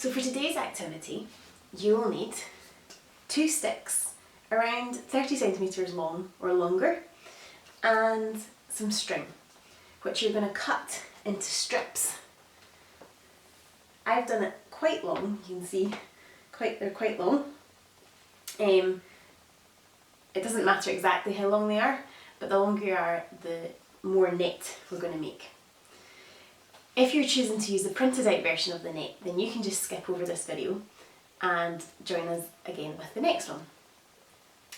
So for today's activity, you will need 2 sticks around 30 centimetres long or longer and some string, which you're going to cut into strips. I've done it quite long, you can see they're quite long. It doesn't matter exactly how long they are, but the longer you are, the more net we're going to make. If you're choosing to use the printed out version of the net, then you can just skip over this video and join us again with the next one.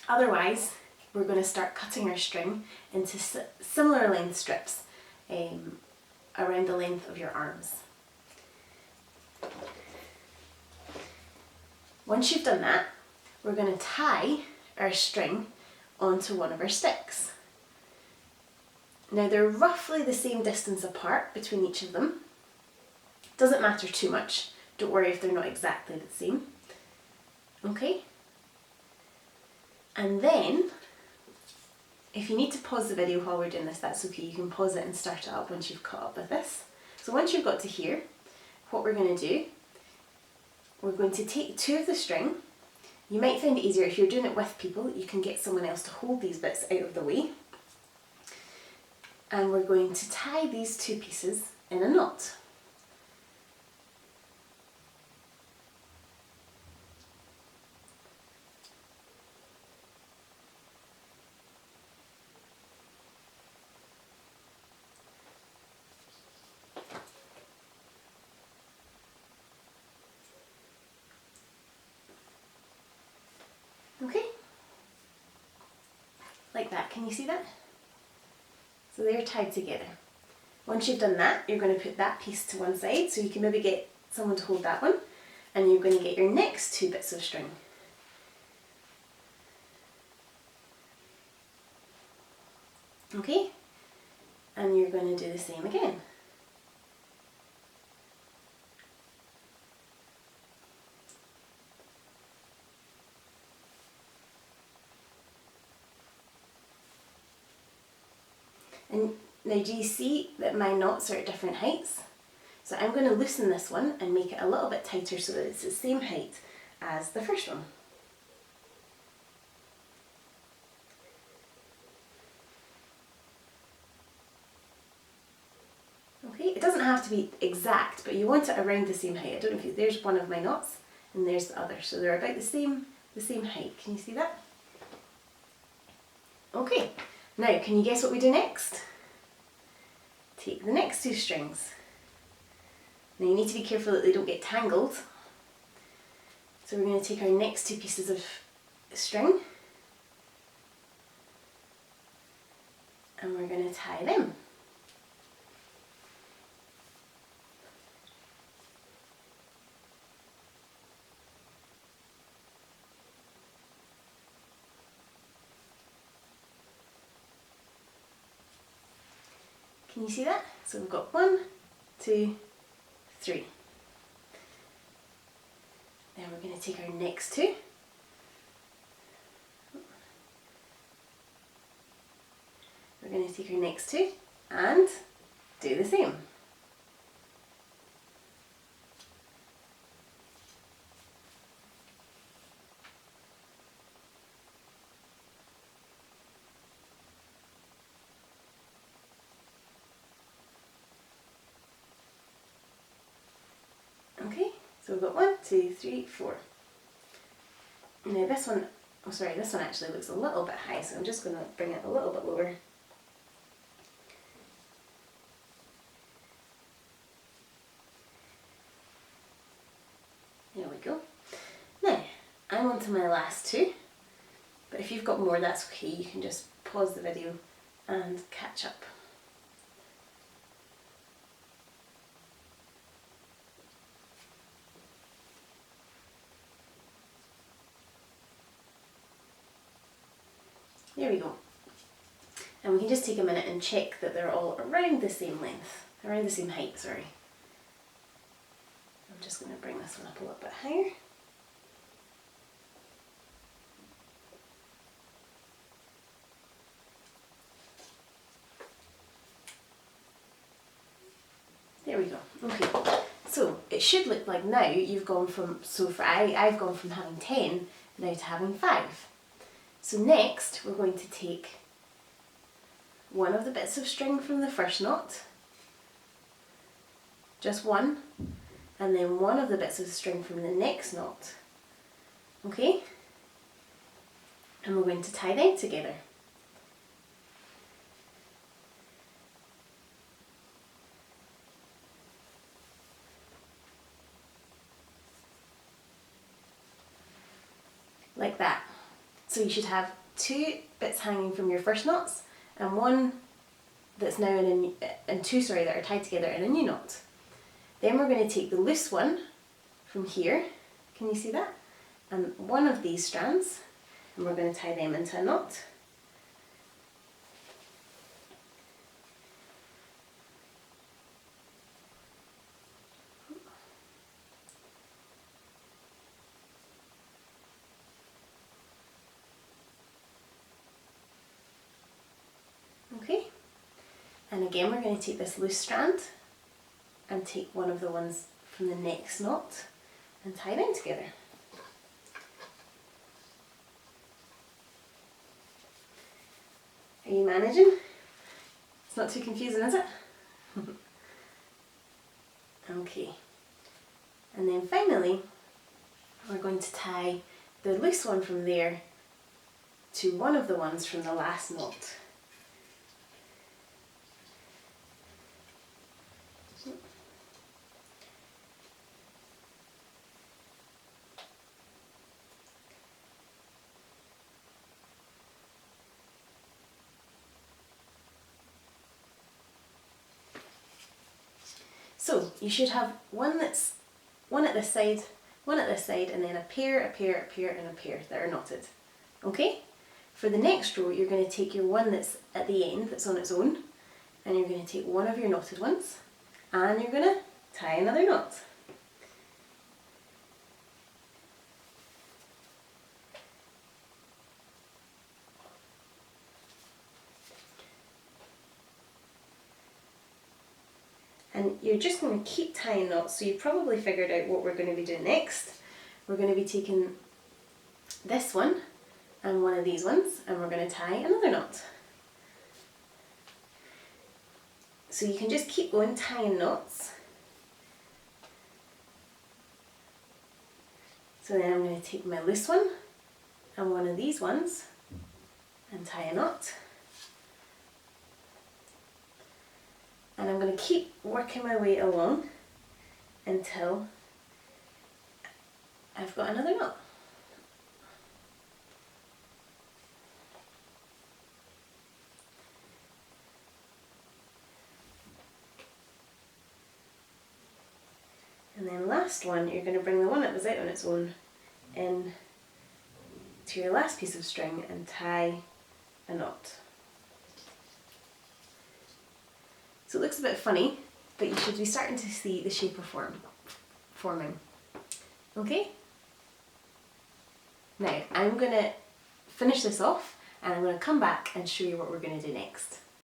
Otherwise, we're going to start cutting our string into similar length strips around the length of your arms. Once you've done that, we're going to tie our string onto one of our sticks. Now they're roughly the same distance apart between each of them. Doesn't matter too much, don't worry if they're not exactly the same. Okay? And then, if you need to pause the video while we're doing this, that's okay, you can pause it and start it up once you've caught up with this. So once you've got to here, what we're going to do, we're going to take 2 of the string. You might find it easier if you're doing it with people, you can get someone else to hold these bits out of the way. And we're going to tie these 2 pieces in a knot. Okay? Like that, can you see that? So they're tied together. Once you've done that, you're going to put that piece to one side, so you can maybe get someone to hold that one, and you're going to get your next 2 bits of string. Okay? And you're going to do the same again. And now do you see that my knots are at different heights? So I'm going to loosen this one and make it a little bit tighter so that it's the same height as the first one. Okay, it doesn't have to be exact, but you want it around the same height. I don't know if you, there's one of my knots and there's the other, so they're about the same height. Can you see that? Okay. Now, can you guess what we do next? Take the next 2 strings. Now you need to be careful that they don't get tangled. So we're going to take our next 2 pieces of string and we're going to tie them. Can you see that? So we've got 1, 2, 3. Then we're going to take our next 2. We're going to take our next 2 and do the same. Okay, so we've got 1, 2, 3, 4. Now this one, oh sorry, this one actually looks a little bit high, so I'm just going to bring it a little bit lower. There we go. Now, I'm on to my last 2, but if you've got more, that's okay, you can just pause the video and catch up. There we go. And we can just take a minute and check that they're all around the same length, around the same height, sorry. I'm just going to bring this one up a little bit higher. There we go. Okay, so it should look like now you've gone from, so for I've gone from having 10 now to having 5. So next we're going to take one of the bits of string from the first knot, just one, and then one of the bits of string from the next knot, okay? And we're going to tie them together. Like that. So you should have 2 bits hanging from your first knots and one that's now and 2 that are tied together in a new knot. Then we're going to take the loose one from here, can you see that? And one of these strands, and we're going to tie them into a knot. Okay, and again we're going to take this loose strand and take one of the ones from the next knot and tie them together. Are you managing? It's not too confusing, is it? Okay, and then finally we're going to tie the loose one from there to one of the ones from the last knot. So you should have one at this side, and then a pair, and a pair that are knotted. Okay? For the next row, you're going to take your one that's at the end, that's on its own, and you're going to take one of your knotted ones, and you're going to tie another knot. And you're just going to keep tying knots, so you probably figured out what we're going to be doing next. We're going to be taking this one and one of these ones, and we're going to tie another knot. So you can just keep going tying knots. So then I'm going to take my loose one and one of these ones and tie a knot. And I'm going to keep working my way along until I've got another knot. And then last one, you're going to bring the one that was out on its own in to your last piece of string and tie a knot. So it looks a bit funny, but you should be starting to see the shape of forming. Okay? Now, I'm going to finish this off and I'm going to come back and show you what we're going to do next.